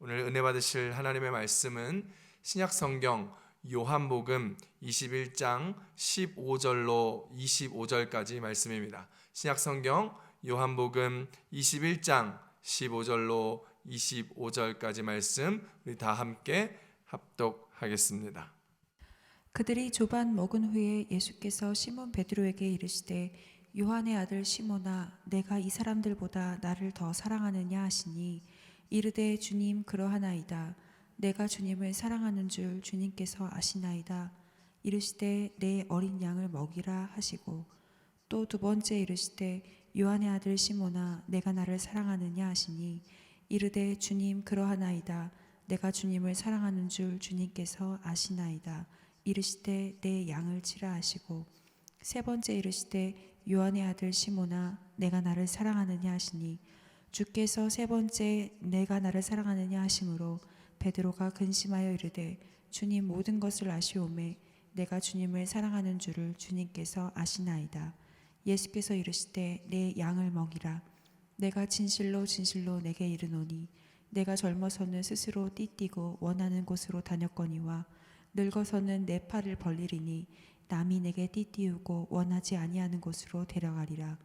오늘 은혜 받으실 하나님의 말씀은 신약성경 요한복음 21장 15절로 25절까지 말씀입니다. 신약성경 요한복음 21장 15절로 25절까지 말씀 우리 다 함께 합독하겠습니다. 그들이 조반 먹은 후에 예수께서 시몬 베드로에게 이르시되 요한의 아들 시몬아 내가 이 사람들보다 나를 더 사랑하느냐 하시니 이르되 주님 그러하나이다. 내가 주님을 사랑하는 줄 주님께서 아시나이다. 이르시되 내 어린 양을 먹이라 하시고 또 두 번째 이르시되 요한의 아들 시몬아 내가 나를 사랑하느냐 하시니 이르되 주님 그러하나이다. 내가 주님을 사랑하는 줄 주님께서 아시나이다. 이르시되 내 양을 치라 하시고 세 번째 이르시되 요한의 아들 시몬아 내가 나를 사랑하느냐 하시니 주께서 세 번째 내가 나를 사랑하느냐 하심으로 베드로가 근심하여 이르되 주님 모든 것을 아시오매 내가 주님을 사랑하는 줄을 주님께서 아시나이다. 예수께서 이르시되 내 양을 먹이라. 내가 진실로 진실로 내게 이르노니 내가 젊어서는 스스로 띠띠고 원하는 곳으로 다녔거니와 늙어서는 내 팔을 벌리리니 남이 내게 띠띠우고 원하지 아니하는 곳으로 데려가리라.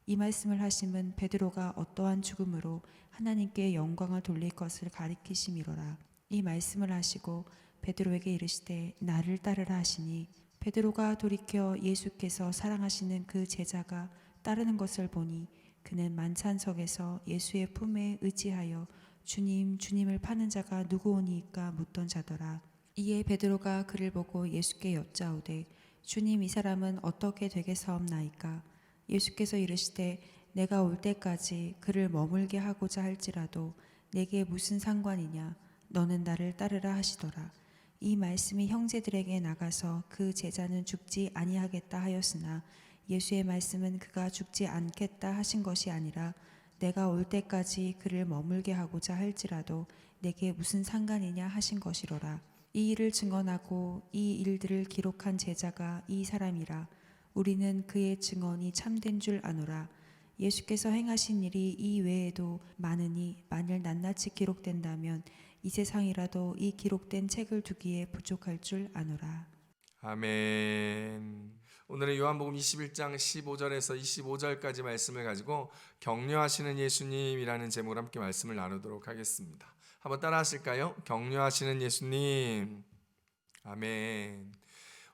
이 말씀을 하심은 베드로가 어떠한 죽음으로 하나님께 영광을 돌릴 것을 가리키심이로라. 이 말씀을 하시고 베드로에게 이르시되 나를 따르라 하시니 베드로가 돌이켜 예수께서 사랑하시는 그 제자가 따르는 것을 보니 그는 만찬석에서 예수의 품에 의지하여 주님 주님을 파는 자가 누구오니이까 묻던 자더라. 이에 베드로가 그를 보고 예수께 여짜오되 주님 이 사람은 어떻게 되겠사옵나이까. 예수께서 이르시되 내가 올 때까지 그를 머물게 하고자 할지라도 내게 무슨 상관이냐. 너는 나를 따르라 하시더라. 이 말씀이 형제들에게 나가서 그 제자는 죽지 아니하겠다 하였으나 예수의 말씀은 그가 죽지 않겠다 하신 것이 아니라 내가 올 때까지 그를 머물게 하고자 할지라도 내게 무슨 상관이냐 하신 것이로라. 이 일을 증언하고 이 일들을 기록한 제자가 이 사람이라. 우리는 그의 증언이 참된 줄 아노라. 예수께서 행하신 일이 이 외에도 많으니 만일 낱낱이 기록된다면 이 세상이라도 이 기록된 책을 두기에 부족할 줄 아노라. 아멘. 오늘은 요한복음 21장 15절에서 25절까지 말씀을 가지고 격려하시는 예수님이라는 제목으로 함께 말씀을 나누도록 하겠습니다. 한번 따라 하실까요? 격려하시는 예수님. 아멘.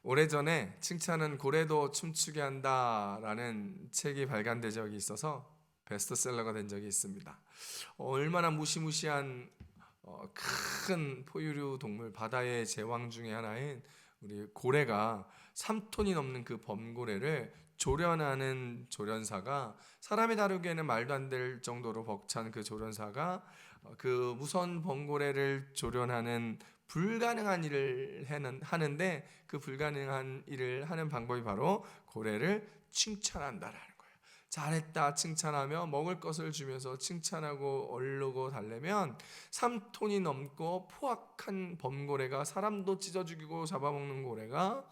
오래전에 칭찬은 고래도 춤추게 한다라는 책이 발간된 적이 있어서 베스트셀러가 된 적이 있습니다. 얼마나 무시무시한 큰 포유류 동물, 바다의 제왕 중에 하나인 우리 고래가 3톤이 넘는 그 범고래를 조련하는 조련사가, 사람이 다루기에는 말도 안 될 정도로 벅찬 그 조련사가 그 무서운 범고래를 조련하는 불가능한 일을 하는데, 그 불가능한 일을 하는 방법이 바로 고래를 칭찬한다라는 거예요. 잘했다 칭찬하며 먹을 것을 주면서 칭찬하고 얼르고 달래면 3톤이 넘고 포악한 범고래가, 사람도 찢어 죽이고 잡아먹는 고래가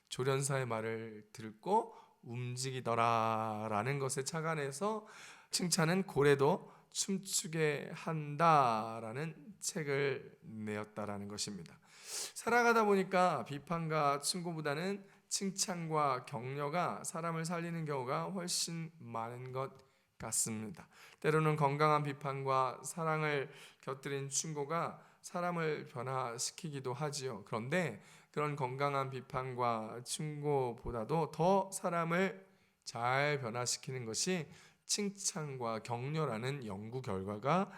조련사의 말을 듣고 움직이더라라는 것에 착안해서 칭찬은 고래도 춤추게 한다라는 책을 내었다라는 것입니다. 살아가다 보니까 비판과 충고보다는 칭찬과 격려가 사람을 살리는 경우가 훨씬 많은 것 같습니다. 때로는 건강한 비판과 사랑을 곁들인 충고가 사람을 변화시키기도 하지요. 그런데 그런 건강한 비판과 충고보다도 더 사람을 잘 변화시키는 것이 칭찬과 격려라는 연구 결과가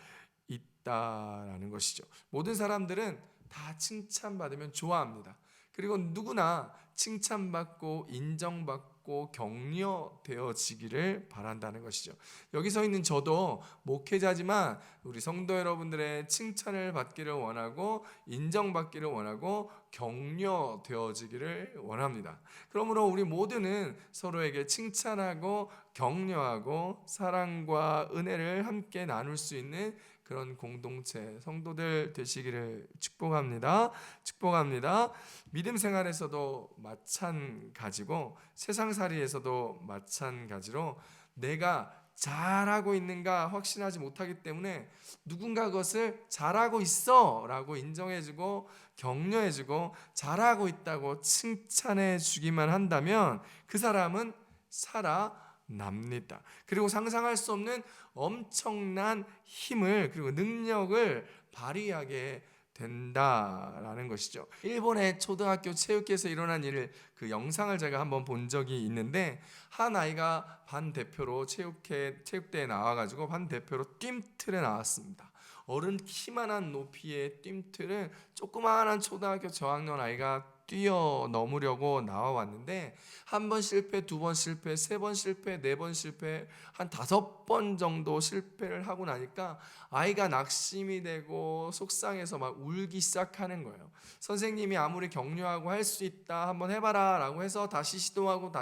있다라는 것이죠. 모든 사람들은 다 칭찬받으면 좋아합니다. 그리고 누구나 칭찬받고 인정받고 격려되어지기를 바란다는 것이죠. 여기 서 있는 저도 목회자지만 우리 성도 여러분들의 칭찬을 받기를 원하고 인정받기를 원하고 격려되어지기를 원합니다. 그러므로 우리 모두는 서로에게 칭찬하고 격려하고 사랑과 은혜를 함께 나눌 수 있는 그런 공동체 성도들 되시기를 축복합니다. 축복합니다. 믿음 생활에서도 마찬가지고 세상살이에서도 마찬가지로 내가 잘하고 있는가 확신하지 못하기 때문에 누군가 그것을 잘하고 있어 라고 인정해주고 격려해주고 잘하고 있다고 칭찬해 주기만 한다면 그 사람은 살아납니다. 그리고 상상할 수 없는 엄청난 힘을 그리고 능력을 발휘하게 된다라는 것이죠. 일본의 초등학교 체육회에서 일어난 일을 그 영상을 제가 한번 본 적이 있는데, 한 아이가 반 대표로 체육대회에 나와가지고 반 대표로 뜀틀에 나왔습니다. 어른 키만한 높이의 뜀틀을 조그마한 초등학교 저학년 아이가 뛰어넘으려고 나와왔는데, 한 번 실패, 두 번 실패, 세 번 실패, 네 번 실패, 한 5번 정도 실패를 하고 나니까 아이가 낙심이 되고 속상해서 막 울기 시작하는 거예요. 선생님이 아무리 격려하고 할 수 있다, 한번 해봐라 라고 해서 다시 시도하고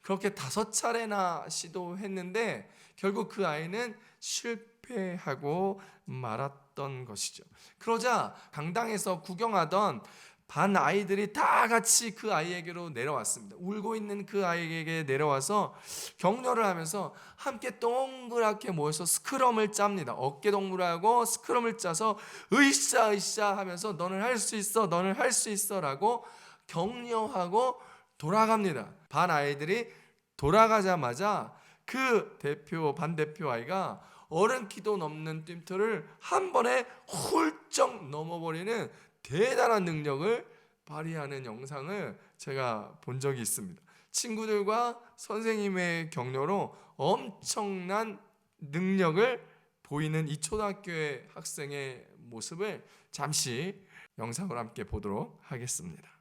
그렇게 5차례나 시도했는데 결국 그 아이는 실패하고 말았던 것이죠. 그러자 강당에서 구경하던 반 아이들이 다 같이 그 아이에게로 내려왔습니다. 울고 있는 그 아이에게 내려와서 격려를 하면서 함께 동그랗게 모여서 스크럼을 짭니다. 어깨 동무하고 스크럼을 짜서 으쌰 하면서 너는 할 수 있어, 너는 할 수 있어 라고 격려하고 돌아갑니다. 반 아이들이 돌아가자마자 그 반 대표 아이가 어른 키도 넘는 뜀틀을 한 번에 훌쩍 넘어버리는 대단한 능력을 발휘하는 영상을 제가 본 적이 있습니다. 친구들과 선생님의 격려로 엄청난 능력을 보이는 이 초등학교의 학생의 모습을 잠시 영상으로 함께 보도록 하겠습니다.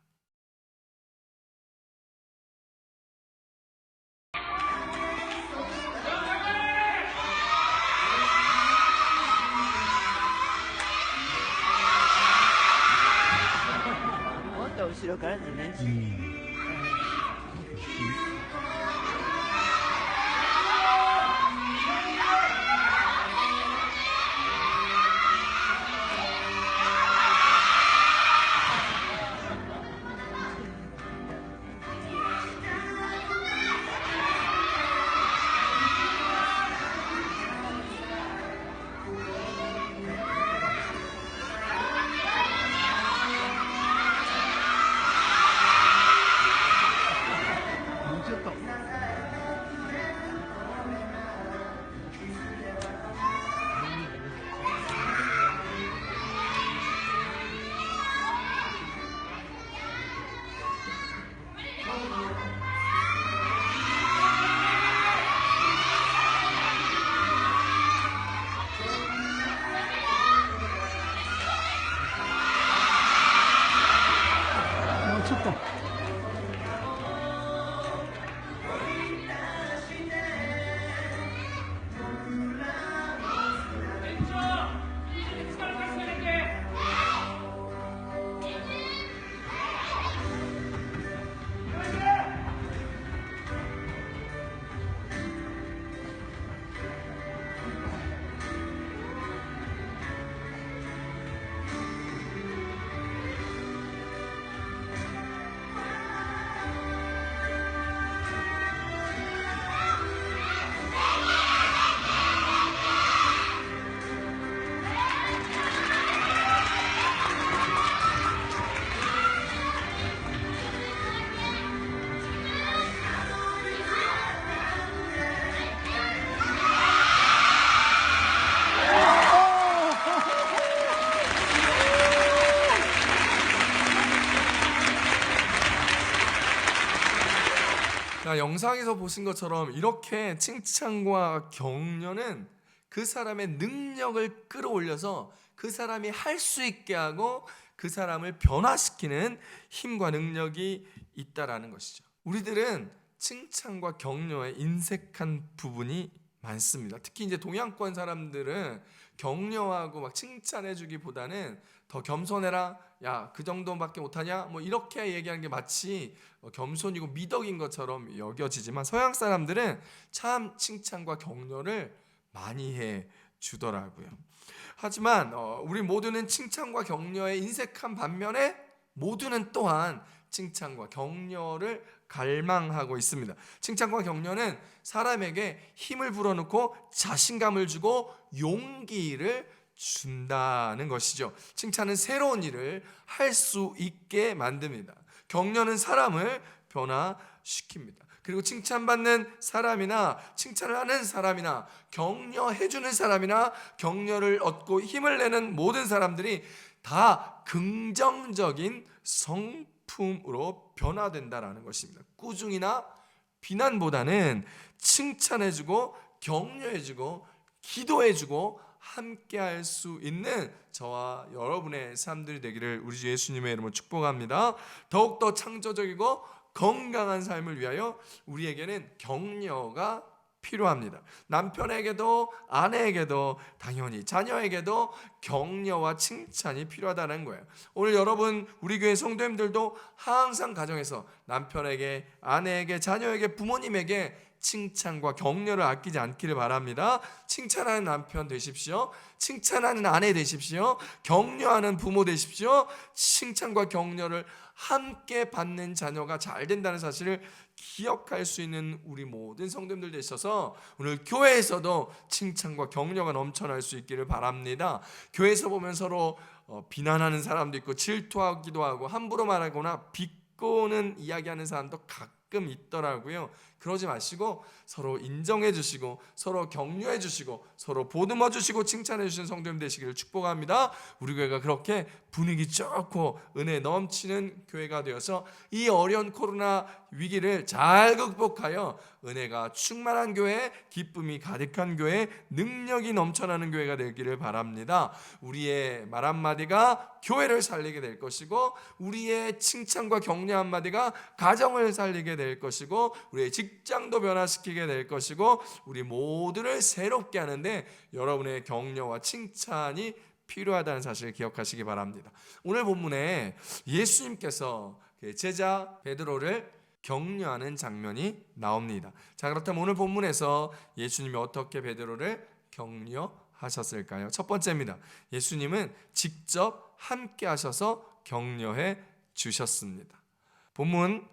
後ろから地面師。ちょっと。 자, 영상에서 보신 것처럼 이렇게 칭찬과 격려는 그 사람의 능력을 끌어올려서 그 사람이 할 수 있게 하고 그 사람을 변화시키는 힘과 능력이 있다라는 것이죠. 우리들은 칭찬과 격려에 인색한 부분이 많습니다. 특히 이제 동양권 사람들은 격려하고 막 칭찬해주기보다는 더 겸손해라, 야, 그 정도밖에 못하냐, 뭐 이렇게 얘기하는 게 마치 겸손이고 미덕인 것처럼 여겨지지만 서양 사람들은 참 칭찬과 격려를 많이 해 주더라고요. 하지만 우리 모두는 칭찬과 격려에 인색한 반면에 모두는 또한 칭찬과 격려를 갈망하고 있습니다. 칭찬과 격려는 사람에게 힘을 불어넣고 자신감을 주고 용기를 준다는 것이죠. 칭찬은 새로운 일을 할 수 있게 만듭니다. 격려는 사람을 변화시킵니다. 그리고 칭찬받는 사람이나 칭찬을 하는 사람이나 격려해주는 사람이나 격려를 얻고 힘을 내는 모든 사람들이 다 긍정적인 성품으로 변화된다라는 것입니다. 꾸중이나 비난보다는 칭찬해주고 격려해주고 기도해주고 함께할 수 있는 저와 여러분의 삶들이 되기를 우리 주 예수님의 이름으로 축복합니다. 더욱더 창조적이고 건강한 삶을 위하여 우리에게는 격려가 필요합니다. 남편에게도 아내에게도 당연히 자녀에게도 격려와 칭찬이 필요하다는 거예요. 오늘 여러분 우리 교회 성도님들도 항상 가정에서 남편에게 아내에게 자녀에게 부모님에게 칭찬과 격려를 아끼지 않기를 바랍니다. 칭찬하는 남편 되십시오. 칭찬하는 아내 되십시오. 격려하는 부모 되십시오. 칭찬과 격려를 함께 받는 자녀가 잘 된다는 사실을 기억할 수 있는 우리 모든 성도님들 되셔서 오늘 교회에서도 칭찬과 격려가 넘쳐날 수 있기를 바랍니다. 교회에서 보면 서로 비난하는 사람도 있고 질투하기도 하고 함부로 말하거나 비꼬는 이야기하는 사람도 가끔 있더라고요. 그러지 마시고 서로 인정해 주시고 서로 격려해 주시고 서로 보듬어 주시고 칭찬해 주시는 성도님 되시기를 축복합니다. 우리 교회가 그렇게 분위기 좋고 은혜 넘치는 교회가 되어서 이 어려운 코로나 위기를 잘 극복하여 은혜가 충만한 교회, 기쁨이 가득한 교회, 능력이 넘쳐나는 교회가 되기를 바랍니다. 우리의 말 한마디가 교회를 살리게 될 것이고 우리의 칭찬과 격려 한마디가 가정을 살리게 될 것이고 우리의 직장도 변화시키게 될 것이고 우리 모두를 새롭게 하는데 여러분의 격려와 칭찬이 필요하다는 사실을 기억하시기 바랍니다. 오늘 본문에 예수님께서 제자 베드로를 격려하는 장면이 나옵니다. 자, 그렇다면 오늘 본문에서 예수님이 어떻게 베드로를 격려하셨을까요? 첫 번째입니다. 예수님은 직접 함께 하셔서 격려해 주셨습니다. 본문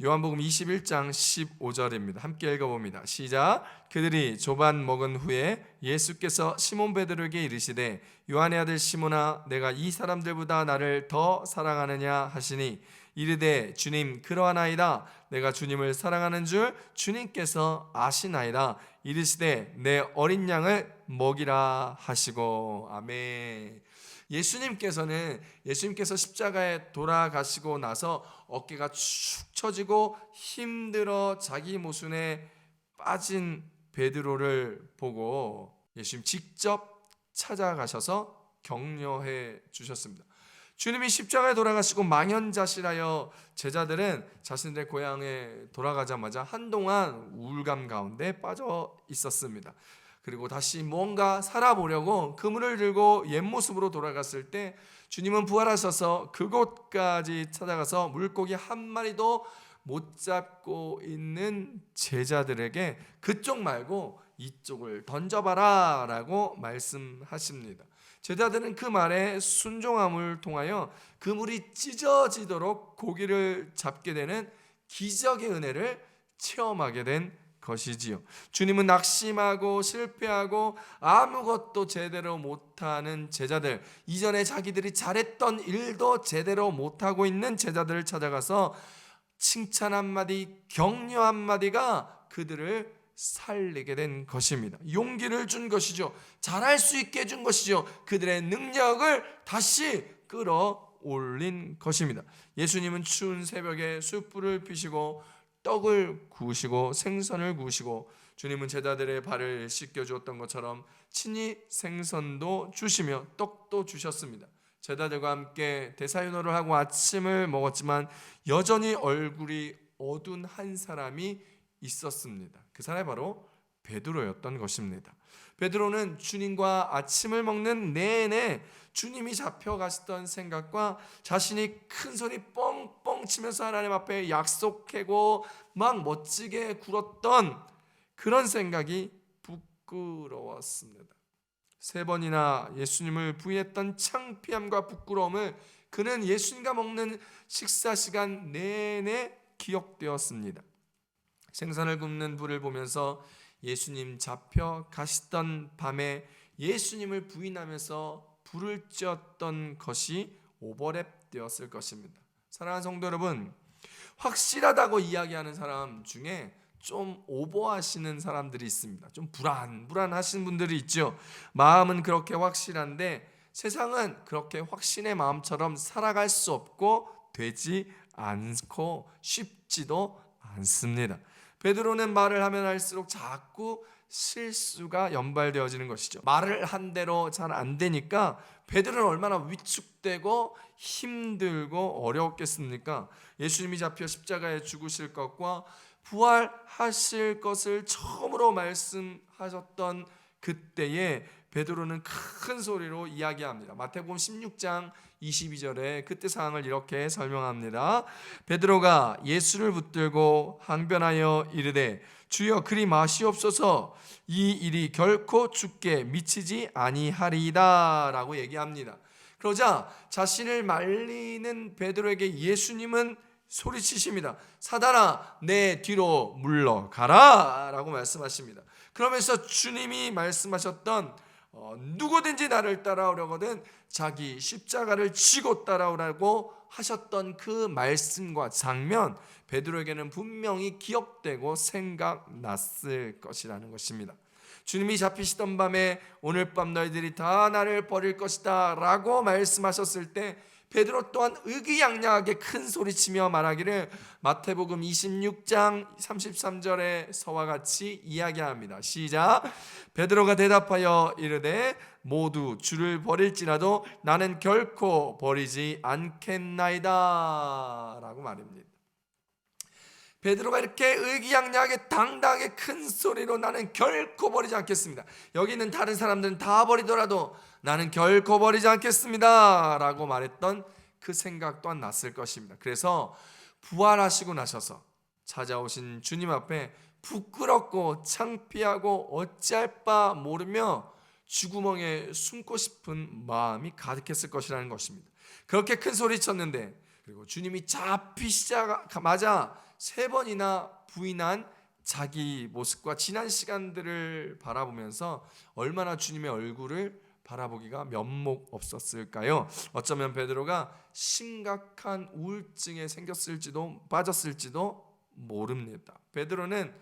요한복음 21장 15절입니다. 함께 읽어봅니다. 시작. 그들이 조반 먹은 후에 예수께서 시몬 베드로에게 이르시되 요한의 아들 시몬아 내가 이 사람들보다 나를 더 사랑하느냐 하시니 이르되 주님 그러하나이다. 내가 주님을 사랑하는 줄 주님께서 아시나이다. 이르시되 내 어린 양을 먹이라 하시고. 아멘. 예수님께서 십자가에 돌아가시고 나서 어깨가 축 처지고 힘들어 자기 모순에 빠진 베드로를 보고 예수님 직접 찾아가셔서 격려해 주셨습니다. 주님이 십자가에 돌아가시고 망연자실하여 제자들은 자신들의 고향에 돌아가자마자 한동안 우울감 가운데 빠져 있었습니다. 그리고 다시 뭔가 살아보려고 그물을 들고 옛 모습으로 돌아갔을 때 주님은 부활하셔서 그곳까지 찾아가서 물고기 한 마리도 못 잡고 있는 제자들에게 그쪽 말고 이쪽을 던져봐라 라고 말씀하십니다. 제자들은 그 말에 순종함을 통하여 그물이 찢어지도록 고기를 잡게 되는 기적의 은혜를 체험하게 된 것이지요. 주님은 낙심하고 실패하고 아무것도 제대로 못하는 제자들, 이전에 자기들이 잘했던 일도 제대로 못하고 있는 제자들을 찾아가서 칭찬 한마디, 격려 한마디가 그들을 살리게 된 것입니다. 용기를 준 것이죠. 잘할 수 있게 해준 것이죠. 그들의 능력을 다시 끌어올린 것입니다. 예수님은 추운 새벽에 숯불을 피시고 떡을 구우시고 생선을 구우시고 주님은 제자들의 발을 씻겨주었던 것처럼 친히 생선도 주시며 떡도 주셨습니다. 제자들과 함께 대사윤호를 하고 아침을 먹었지만 여전히 얼굴이 어두운 한 사람이 있었습니다. 그 사람이 바로 베드로였던 것입니다. 베드로는 주님과 아침을 먹는 내내 주님이 잡혀가시던 생각과 자신이 큰 소리 뻥뻥 치면서 하나님 앞에 약속하고 막 멋지게 굴었던 그런 생각이 부끄러웠습니다. 3번이나 예수님을 부인했던 창피함과 부끄러움을 그는 예수님과 먹는 식사 시간 내내 기억되었습니다. 생선을 굽는 불을 보면서 예수님 잡혀 가시던 밤에 예수님을 부인하면서 불을 쬐었던 것이 오버랩 되었을 것입니다. 사랑하는 성도 여러분, 확실하다고 이야기하는 사람 중에 좀 오버하시는 사람들이 있습니다. 좀 불안하신 분들이 있죠. 마음은 그렇게 확실한데 세상은 그렇게 확신의 마음처럼 살아갈 수 없고 되지 않고 쉽지도 않습니다. 베드로는 말을 하면 할수록 자꾸 실수가 연발되어지는 것이죠. 말을 한 대로 잘 안 되니까 베드로는 얼마나 위축되고 힘들고 어려웠겠습니까? 예수님이 잡혀 십자가에 죽으실 것과 부활하실 것을 처음으로 말씀하셨던 그때에 베드로는 큰 소리로 이야기합니다. 마태복음 16장 22절에 그때 상황을 이렇게 설명합니다. 베드로가 예수를 붙들고 항변하여 이르되 주여 그리 마시옵소서, 이 일이 결코 주께 미치지 아니하리이다 라고 얘기합니다. 그러자 자신을 말리는 베드로에게 예수님은 소리치십니다. 사단아, 내 뒤로 물러가라 라고 말씀하십니다. 그러면서 주님이 말씀하셨던 누구든지 나를 따라오려거든 자기 십자가를 지고 따라오라고 하셨던 그 말씀과 장면, 베드로에게는 분명히 기억되고 생각났을 것이라는 것입니다. 주님이 잡히시던 밤에 오늘 밤 너희들이 다 나를 버릴 것이다 라고 말씀하셨을 때 베드로 또한 의기양양하게 큰 소리치며 말하기를 마태복음 26장 33절에서와 같이 이야기합니다. 시작. 베드로가 대답하여 이르되 모두 주를 버릴지라도 나는 결코 버리지 않겠나이다 라고 말합니다. 베드로가 이렇게 의기양양하게 당당하게 큰 소리로 나는 결코 버리지 않겠습니다. 여기 있는 다른 사람들은 다 버리더라도 나는 결코 버리지 않겠습니다 라고 말했던 그 생각 또한 났을 것입니다. 그래서 부활하시고 나셔서 찾아오신 주님 앞에 부끄럽고 창피하고 어찌할 바 모르며 쥐구멍에 숨고 싶은 마음이 가득했을 것이라는 것입니다. 그렇게 큰 소리 쳤는데, 그리고 주님이 잡히시자마자 3번이나 부인한 자기 모습과 지난 시간들을 바라보면서 얼마나 주님의 얼굴을 바라보기가 면목 없었을까요? 어쩌면 베드로가 심각한 우울증에 빠졌을지도 모릅니다. 베드로는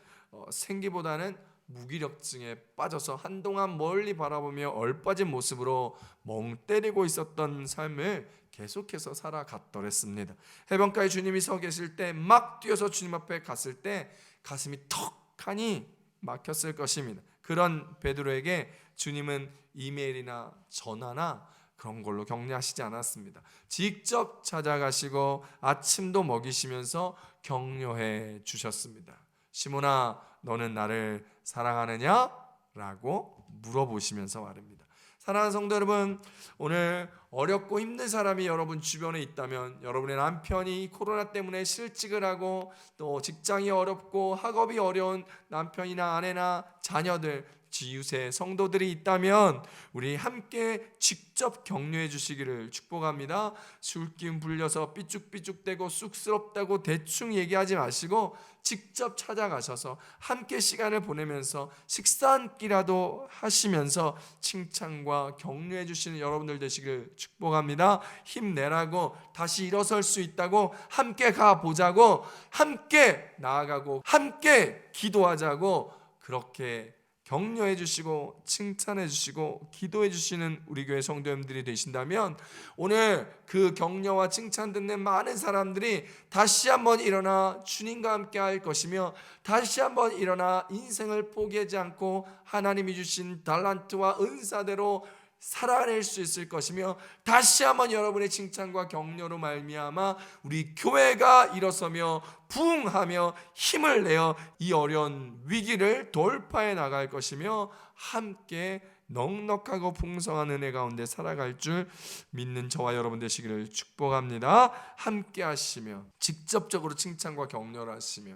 생기보다는 무기력증에 빠져서 한동안 멀리 바라보며 얼빠진 모습으로 멍 때리고 있었던 삶을 계속해서 살아갔더랬습니다. 해변가에 주님이 서 계실 때 막 뛰어서 주님 앞에 갔을 때 가슴이 턱하니 막혔을 것입니다. 그런 베드로에게 주님은 이메일이나 전화나 그런 걸로 격려하시지 않았습니다. 직접 찾아가시고 아침도 먹이시면서 격려해 주셨습니다. 시몬아, 너는 나를 사랑하느냐? 라고 물어보시면서 말입니다. 사랑하는 성도 여러분, 오늘 어렵고 힘든 사람이 여러분 주변에 있다면, 여러분의 남편이 코로나 때문에 실직을 하고 또 직장이 어렵고 학업이 어려운 남편이나 아내나 자녀들, 지유세 성도들이 있다면 우리 함께 직접 격려해 주시기를 축복합니다. 술기운 불려서 삐죽삐죽대고 쑥스럽다고 대충 얘기하지 마시고 직접 찾아가셔서 함께 시간을 보내면서 식사 한 끼라도 하시면서 칭찬과 격려해 주시는 여러분들 되시기를 축복합니다. 힘내라고, 다시 일어설 수 있다고, 함께 가보자고, 함께 나아가고 함께 기도하자고, 그렇게 격려해 주시고 칭찬해 주시고 기도해 주시는 우리 교회 성도님들이 되신다면, 오늘 그 격려와 칭찬 듣는 많은 사람들이 다시 한번 일어나 주님과 함께 할 것이며, 다시 한번 일어나 인생을 포기하지 않고 하나님이 주신 달란트와 은사대로 살아낼 수 있을 것이며, 다시 한번 여러분의 칭찬과 격려로 말미암아 우리 교회가 일어서며 부흥하며 힘을 내어 이 어려운 위기를 돌파해 나갈 것이며, 함께 넉넉하고 풍성한 은혜 가운데 살아갈 줄 믿는 저와 여러분 되시기를 축복합니다. 함께 하시며 직접적으로 칭찬과 격려를 하시며,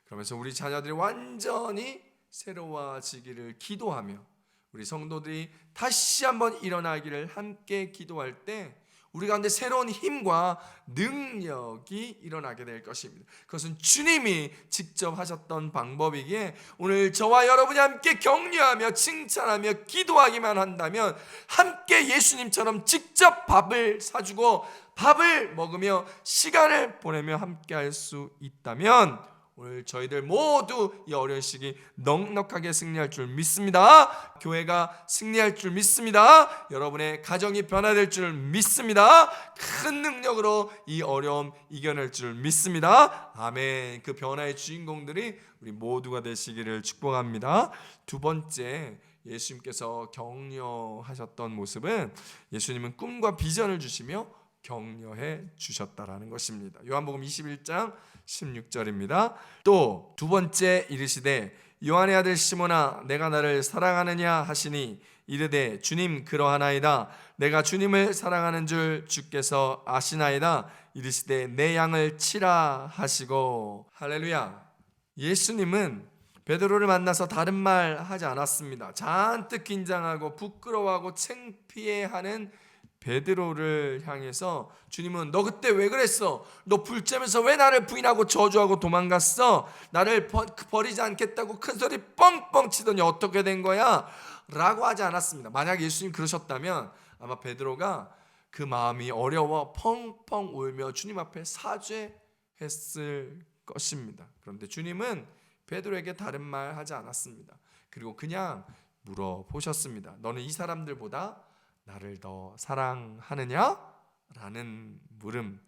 그러면서 우리 자녀들이 완전히 새로워지기를 기도하며 우리 성도들이 다시 한번 일어나기를 함께 기도할 때 우리 가운데 새로운 힘과 능력이 일어나게 될 것입니다. 그것은 주님이 직접 하셨던 방법이기에 오늘 저와 여러분이 함께 격려하며 칭찬하며 기도하기만 한다면 함께 예수님처럼 직접 밥을 사주고 밥을 먹으며 시간을 보내며 함께 할 수 있다면 오늘 저희들 모두 이 어려운 시기 넉넉하게 승리할 줄 믿습니다. 교회가 승리할 줄 믿습니다. 여러분의 가정이 변화될 줄 믿습니다. 큰 능력으로 이 어려움 이겨낼 줄 믿습니다. 아멘. 그 변화의 주인공들이 우리 모두가 되시기를 축복합니다. 두 번째, 예수님께서 격려하셨던 모습은 예수님은 꿈과 비전을 주시며 격려해 주셨다라는 것입니다. 요한복음 21장 16절입니다. 또 두 번째 이르시되 요한의 아들 시몬아 내가 나를 사랑하느냐 하시니 이르되 주님 그러하나이다. 내가 주님을 사랑하는 줄 주께서 아시나이다. 이르시되 내 양을 치라 하시고. 할렐루야. 예수님은 베드로를 만나서 다른 말 하지 않았습니다. 잔뜩 긴장하고 부끄러워하고 창피해하는 베드로를 향해서 주님은 너 그때 왜 그랬어? 너 불쬐면서 왜 나를 부인하고 저주하고 도망갔어? 나를 버리지 않겠다고 큰 소리 뻥뻥 치더니 어떻게 된 거야? 라고 하지 않았습니다. 만약 예수님 그러셨다면 아마 베드로가 그 마음이 어려워 펑펑 울며 주님 앞에 사죄했을 것입니다. 그런데 주님은 베드로에게 다른 말 하지 않았습니다. 그리고 그냥 물어보셨습니다. 너는 이 사람들보다 나를 더 사랑하느냐? 라는 물음.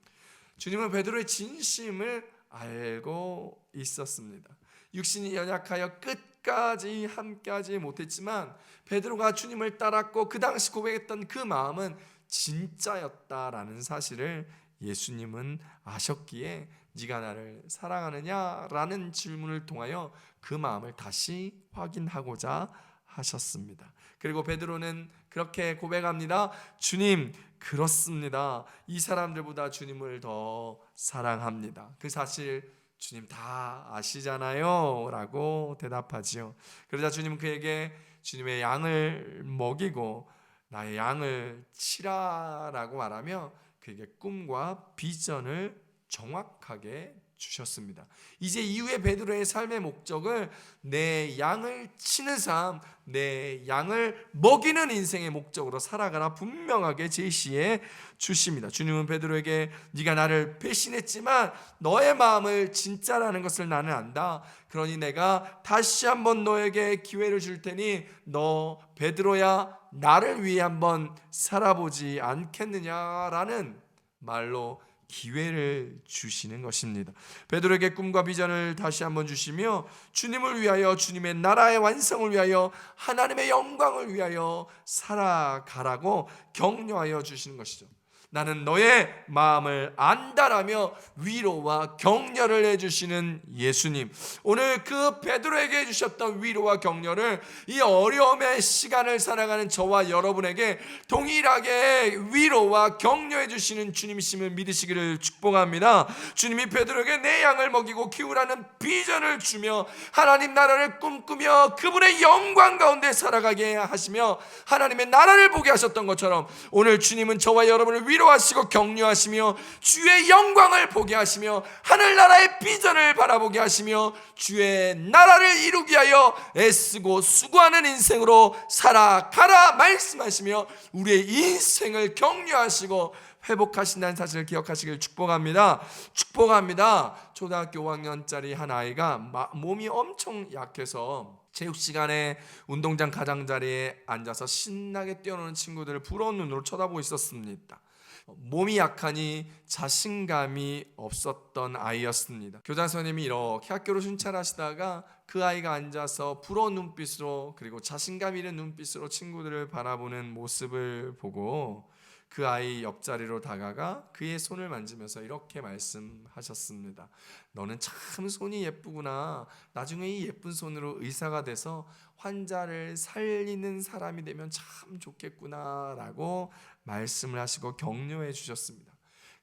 주님은 베드로의 진심을 알고 있었습니다. 육신이 연약하여 끝까지 함께하지 못했지만 베드로가 주님을 따랐고 그 당시 고백했던 그 마음은 진짜였다라는 사실을 예수님은 아셨기에 네가 나를 사랑하느냐? 라는 질문을 통하여 그 마음을 다시 확인하고자 하셨습니다. 그리고 베드로는 그렇게 고백합니다. 주님, 그렇습니다. 이 사람들보다 주님을 더 사랑합니다. 그 사실 주님 다 아시잖아요 라고 대답하지요. 그러자 주님은 그에게 주님의 양을 먹이고 나의 양을 치라라고 말하며 그에게 꿈과 비전을 정확하게 주셨습니다. 이제 이후에 베드로의 삶의 목적을 내 양을 치는 삶, 내 양을 먹이는 인생의 목적으로 살아가라 분명하게 제시해 주십니다. 주님은 베드로에게 네가 나를 배신했지만 너의 마음을 진짜라는 것을 나는 안다. 그러니 내가 다시 한번 너에게 기회를 줄 테니 너 베드로야 나를 위해 한번 살아보지 않겠느냐라는 말로 기회를 주시는 것입니다. 베드로에게 꿈과 비전을 다시 한번 주시며 주님을 위하여, 주님의 나라의 완성을 위하여, 하나님의 영광을 위하여 살아가라고 격려하여 주시는 것이죠. 나는 너의 마음을 안다라며 위로와 격려를 해주시는 예수님, 오늘 그 베드로에게 해주셨던 위로와 격려를 이 어려움의 시간을 살아가는 저와 여러분에게 동일하게 위로와 격려해 주시는 주님이심을 믿으시기를 축복합니다. 주님이 베드로에게 내 양을 먹이고 키우라는 비전을 주며 하나님 나라를 꿈꾸며 그분의 영광 가운데 살아가게 하시며 하나님의 나라를 보게 하셨던 것처럼 오늘 주님은 저와 여러분을 위로하시고 격려하시며 주의 영광을 보게 하시며 하늘나라의 비전을 바라보게 하시며 주의 나라를 이루기 위하여 애쓰고 수고하는 인생으로 살아가라 말씀하시며 우리의 인생을 격려하시고 회복하신다는 사실을 기억하시길 축복합니다. 축복합니다. 초등학교 5학년짜리 한 아이가 몸이 엄청 약해서 체육 시간에 운동장 가장자리에 앉아서 신나게 뛰어노는 친구들을 부러운 눈으로 쳐다보고 있었습니다. 몸이 약하니 자신감이 없었던 아이였습니다. 교장 선생님이 이렇게 학교를 순찰하시다가 그 아이가 앉아서 부러운 눈빛으로 그리고 자신감 잃은 눈빛으로 친구들을 바라보는 모습을 보고 그 아이 옆자리로 다가가 그의 손을 만지면서 이렇게 말씀하셨습니다. 너는 참 손이 예쁘구나. 나중에 이 예쁜 손으로 의사가 돼서 환자를 살리는 사람이 되면 참 좋겠구나 라고 말씀을 하시고 격려해 주셨습니다.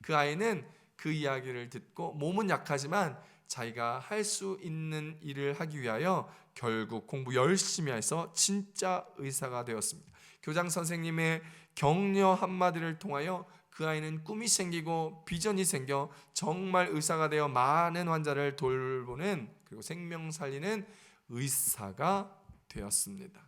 그 아이는 그 이야기를 듣고 몸은 약하지만 자기가 할 수 있는 일을 하기 위하여 결국 공부 열심히 해서 진짜 의사가 되었습니다. 교장 선생님의 격려 한마디를 통하여 그 아이는 꿈이 생기고 비전이 생겨 정말 의사가 되어 많은 환자를 돌보는, 그리고 생명 살리는 의사가 되었습니다.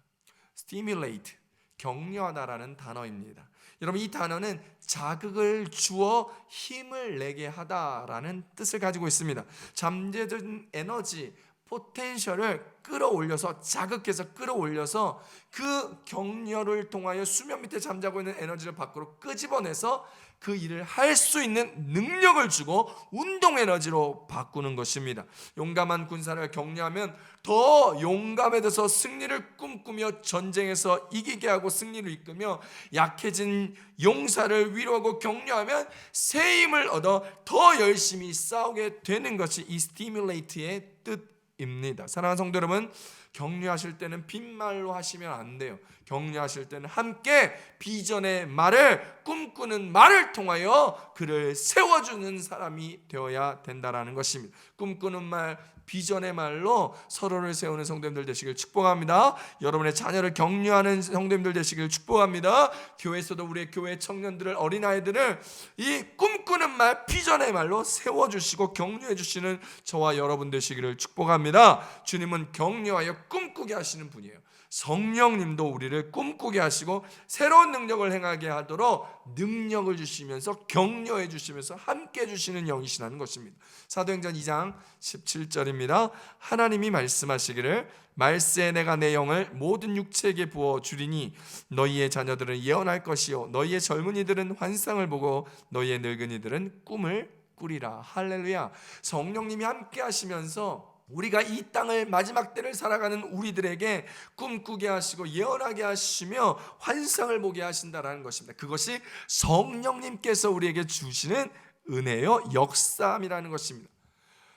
stimulate, 격려하다라는 단어입니다. 여러분, 이 단어는 자극을 주어 힘을 내게 하다라는 뜻을 가지고 있습니다. 잠재된 에너지, 포텐셜을 끌어올려서, 자극해서 끌어올려서 그 격려를 통하여 수면 밑에 잠자고 있는 에너지를 밖으로 끄집어내서 그 일을 할 수 있는 능력을 주고 운동 에너지로 바꾸는 것입니다. 용감한 군사를 격려하면 더 용감해져서 승리를 꿈꾸며 전쟁에서 이기게 하고 승리를 이끌며, 약해진 용사를 위로하고 격려하면 새 힘을 얻어 더 열심히 싸우게 되는 것이 이 스티뮬레이트의 뜻입니다. 사랑하는 성도 여러분, 격려하실 때는 빈말로 하시면 안 돼요. 격려하실 때는 함께 비전의 말을, 꿈꾸는 말을 통하여 그를 세워주는 사람이 되어야 된다라는 것입니다. 꿈꾸는 말, 비전의 말로 서로를 세우는 성도님들 되시길 축복합니다. 여러분의 자녀를 격려하는 성도님들 되시길 축복합니다. 교회에서도 우리의 교회 청년들을, 어린아이들을 이 꿈꾸는 말, 비전의 말로 세워주시고 격려해주시는 저와 여러분 되시기를 축복합니다. 주님은 격려하여 꿈꾸게 하시는 분이에요. 성령님도 우리를 꿈꾸게 하시고 새로운 능력을 행하게 하도록 능력을 주시면서 격려해 주시면서 함께 해주시는 영이시라는 것입니다. 사도행전 2장 17절입니다. 하나님이 말씀하시기를 말세에 내가 내 영을 모든 육체에게 부어 주리니 너희의 자녀들은 예언할 것이요 너희의 젊은이들은 환상을 보고 너희의 늙은이들은 꿈을 꾸리라. 할렐루야. 성령님이 함께 하시면서 우리가 이 땅을, 마지막 때를 살아가는 우리들에게 꿈꾸게 하시고 예언하게 하시며 환상을 보게 하신다라는 것입니다. 그것이 성령님께서 우리에게 주시는 은혜요 역사함이라는 것입니다.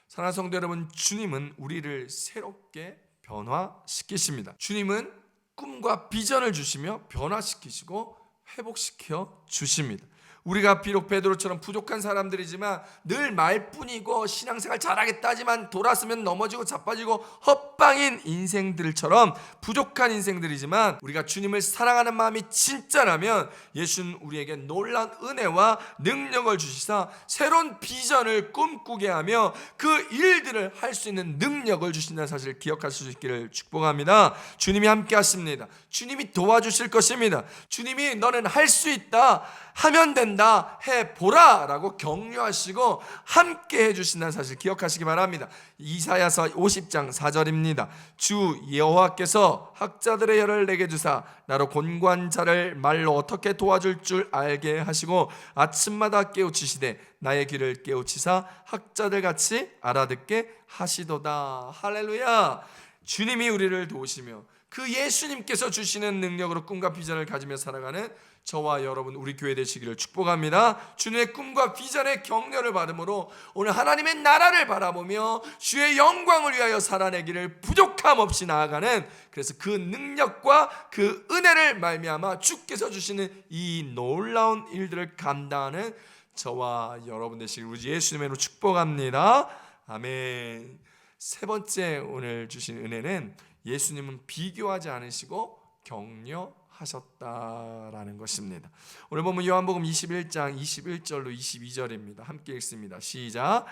사랑하는 성도 여러분, 주님은 우리를 새롭게 변화시키십니다. 주님은 꿈과 비전을 주시며 변화시키시고 회복시켜 주십니다. 우리가 비록 베드로처럼 부족한 사람들이지만 늘 말뿐이고 신앙생활 잘하겠다 하지만 돌아서면 넘어지고 자빠지고 헛방인 인생들처럼 부족한 인생들이지만, 우리가 주님을 사랑하는 마음이 진짜라면 예수는 우리에게 놀라운 은혜와 능력을 주시사 새로운 비전을 꿈꾸게 하며 그 일들을 할 수 있는 능력을 주신다는 사실을 기억할 수 있기를 축복합니다. 주님이 함께 하십니다. 주님이 도와주실 것입니다. 주님이 너는 할 수 있다, 하면 된다, 해보라 라고 격려하시고 함께 해주신다는 사실 기억하시기 바랍니다. 이사야서 50장 4절입니다. 주 여호와께서 학자들의 혀를 내게 주사 나로 곤고한 자를 말로 어떻게 도와줄 줄 알게 하시고 아침마다 깨우치시되 나의 귀를 깨우치사 학자들같이 알아듣게 하시도다. 할렐루야. 주님이 우리를 도우시며 그 예수님께서 주시는 능력으로 꿈과 비전을 가지며 살아가는 저와 여러분, 우리 교회 되시기를 축복합니다. 주님의 꿈과 비전의 격려를 받음으로 오늘 하나님의 나라를 바라보며 주의 영광을 위하여 살아내기를 부족함 없이 나아가는, 그래서 그 능력과 그 은혜를 말미암아 주께서 주시는 이 놀라운 일들을 감당하는 저와 여러분 되시기를 우리 예수님으로 축복합니다. 아멘. 세 번째 오늘 주신 은혜는 예수님은 비교하지 않으시고 격려하셨다라는 것입니다. 오늘 보면 요한복음 21장 21절로 22절입니다. 함께 읽습니다. 시작.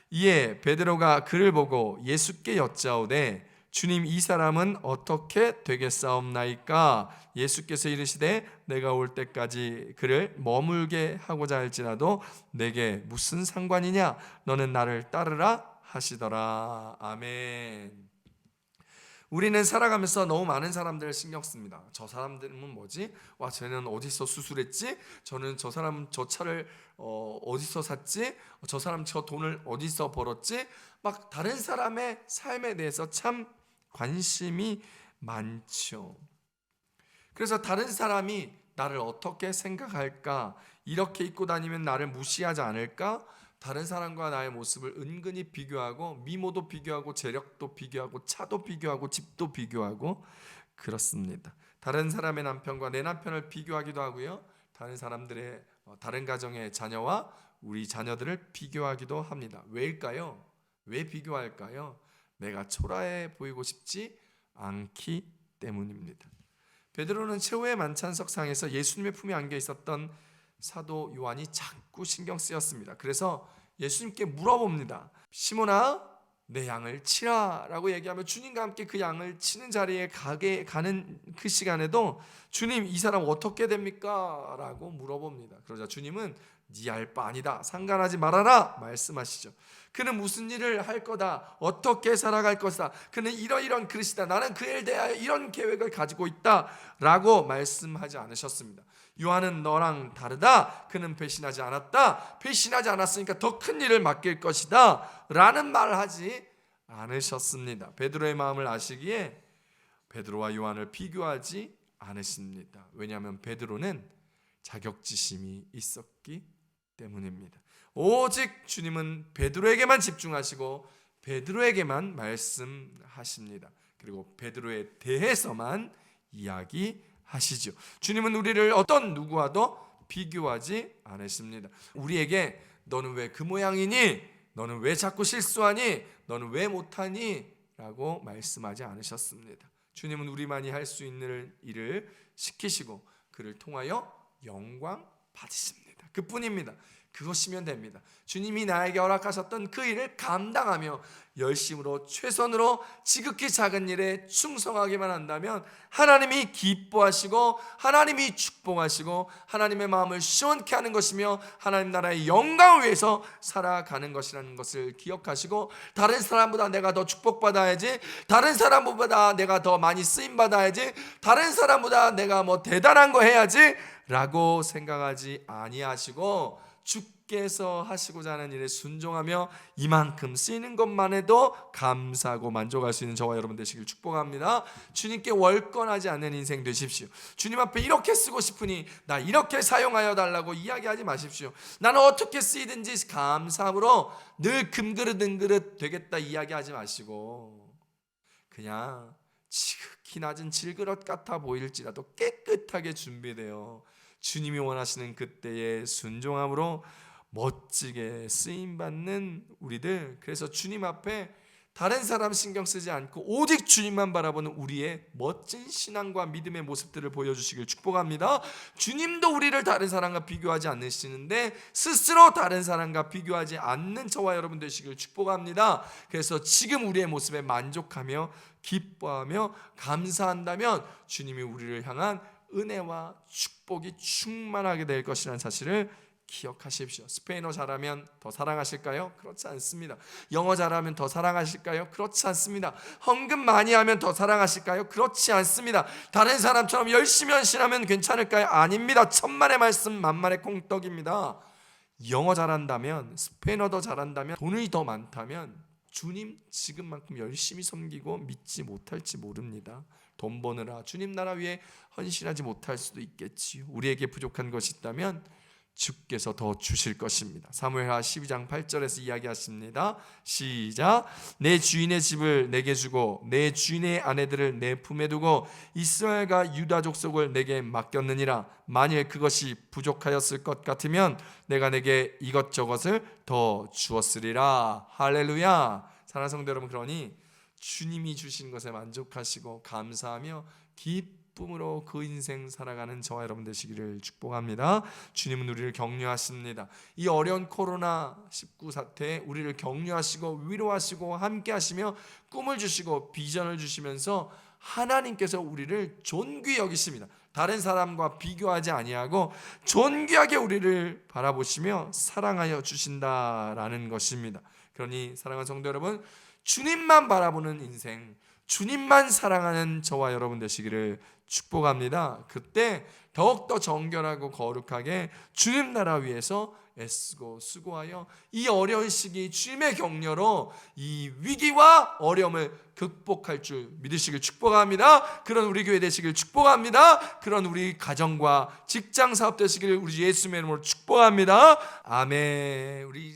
이에 베드로가 그를 보고 예수께 여짜오되 주님, 이 사람은 어떻게 되겠사옵나이까? 예수께서 이르시되 내가 올 때까지 그를 머물게 하고자 할지라도 내게 무슨 상관이냐? 너는 나를 따르라 하시더라. 아멘. 우리는 살아가면서 너무 많은 사람들을 신경 씁니다. 저 사람들은 뭐지? 와, 쟤는 어디서 수술했지? 저는 저 사람은 저 차를 어디서 샀지? 저 사람 저 돈을 어디서 벌었지? 막 다른 사람의 삶에 대해서 참 관심이 많죠. 그래서 다른 사람이 나를 어떻게 생각할까? 이렇게 입고 다니면 나를 무시하지 않을까? 다른 사람과 나의 모습을 은근히 비교하고, 미모도 비교하고, 재력도 비교하고, 차도 비교하고, 집도 비교하고 그렇습니다. 다른 사람의 남편과 내 남편을 비교하기도 하고요, 다른 사람들의 다른 가정의 자녀와 우리 자녀들을 비교하기도 합니다. 왜일까요? 왜 비교할까요? 내가 초라해 보이고 싶지 않기 때문입니다. 베드로는 최후의 만찬석상에서 예수님의 품에 안겨 있었던 사도 요한이 자꾸 신경 쓰였습니다. 그래서 예수님께 물어봅니다. 시몬아, 내 양을 치라 라고 얘기하며 주님과 함께 그 양을 치는 자리에 가는 그 시간에도 주님, 이 사람 어떻게 됩니까? 라고 물어봅니다. 그러자 주님은 네 알 바 아니다, 상관하지 말아라 말씀하시죠. 그는 무슨 일을 할 거다, 어떻게 살아갈 것이다, 그는 이러이러한 그릇이다, 나는 그에 대하여 이런 계획을 가지고 있다 라고 말씀하지 않으셨습니다. 요한은 너랑 다르다, 그는 배신하지 않았다, 배신하지 않았으니까 더 큰 일을 맡길 것이다 라는 말을 하지 않으셨습니다. 베드로의 마음을 아시기에 베드로와 요한을 비교하지 않으십니다. 왜냐하면 베드로는 자격지심이 있었기 때문입니다. 오직 주님은 베드로에게만 집중하시고 베드로에게만 말씀하십니다. 그리고 베드로에 대해서만 이야기하시죠. 주님은 우리를 어떤 누구와도 비교하지 않으십니다. 우리에게 너는 왜 그 모양이니? 너는 왜 자꾸 실수하니? 너는 왜 못하니? 라고 말씀하지 않으셨습니다. 주님은 우리만이 할 수 있는 일을 시키시고 그를 통하여 영광 받으십니다. 그뿐입니다. 그것이면 됩니다. 주님이 나에게 허락하셨던 그 일을 감당하며 열심으로 최선으로 지극히 작은 일에 충성하기만 한다면 하나님이 기뻐하시고 하나님이 축복하시고 하나님의 마음을 시원케 하는 것이며 하나님 나라의 영광을 위해서 살아가는 것이라는 것을 기억하시고, 다른 사람보다 내가 더 축복받아야지, 다른 사람보다 내가 더 많이 쓰임받아야지, 다른 사람보다 내가 뭐 대단한 거 해야지 라고 생각하지 아니하시고 주께서 하시고자 하는 일에 순종하며 이만큼 쓰이는 것만 해도 감사하고 만족할 수 있는 저와 여러분 되시길 축복합니다. 주님께 월권하지 않는 인생 되십시오. 주님 앞에 이렇게 쓰고 싶으니 나 이렇게 사용하여 달라고 이야기하지 마십시오. 나는 어떻게 쓰이든지 감사함으로 늘 금그릇 은그릇 되겠다 이야기하지 마시고, 그냥 지극히 낮은 질그릇 같아 보일지라도 깨끗하게 준비되어 주님이 원하시는 그때의 순종함으로 멋지게 쓰임받는 우리들, 그래서 주님 앞에 다른 사람 신경 쓰지 않고 오직 주님만 바라보는 우리의 멋진 신앙과 믿음의 모습들을 보여주시길 축복합니다. 주님도 우리를 다른 사람과 비교하지 않으시는데 스스로 다른 사람과 비교하지 않는 저와 여러분 되시길 축복합니다. 그래서 지금 우리의 모습에 만족하며 기뻐하며 감사한다면 주님이 우리를 향한 은혜와 축복이 충만하게 될 것이라는 사실을 기억하십시오. 스페인어 잘하면 더 사랑하실까요? 그렇지 않습니다. 영어 잘하면 더 사랑하실까요? 그렇지 않습니다. 헌금 많이 하면 더 사랑하실까요? 그렇지 않습니다. 다른 사람처럼 열심히 헌신하면 괜찮을까요? 아닙니다. 천만의 말씀 만만의 콩떡입니다. 영어 잘한다면, 스페인어도 잘한다면, 돈이 더 많다면 주님 지금만큼 열심히 섬기고 믿지 못할지 모릅니다. 돈 버느라 주님 나라 위에 헌신하지 못할 수도 있겠지요. 우리에게 부족한 것이 있다면 주께서 더 주실 것입니다. 사무엘하 12장 8절에서 이야기하십니다. 시작. 내 주인의 집을 내게 주고 내 주인의 아내들을 내 품에 두고 이스라엘과 유다 족속을 내게 맡겼느니라. 만일 그것이 부족하였을 것 같으면 내가 내게 이것저것을 더 주었으리라. 할렐루야. 사랑하는 성도 여러분, 그러니 주님이 주신 것에 만족하시고 감사하며 기쁨으로 그 인생 살아가는 저와 여러분 되시기를 축복합니다. 주님은 우리를 격려하십니다. 이 어려운 코로나19 사태에 우리를 격려하시고 위로하시고 함께 하시며 꿈을 주시고 비전을 주시면서 하나님께서 우리를 존귀히 여기십니다. 다른 사람과 비교하지 아니하고 존귀하게 우리를 바라보시며 사랑하여 주신다라는 것입니다. 그러니 사랑하는 성도 여러분, 주님만 바라보는 인생, 주님만 사랑하는 저와 여러분 되시기를 축복합니다. 그때 더욱더 정결하고 거룩하게 주님 나라 위해서 애쓰고 수고하여 이 어려운 시기 주님의 격려로 이 위기와 어려움을 극복할 줄 믿으시길 축복합니다. 그런 우리 교회 되시길 축복합니다. 그런 우리 가정과 직장 사업 되시기를 우리 예수님의 이름으로 축복합니다. 아멘. 우리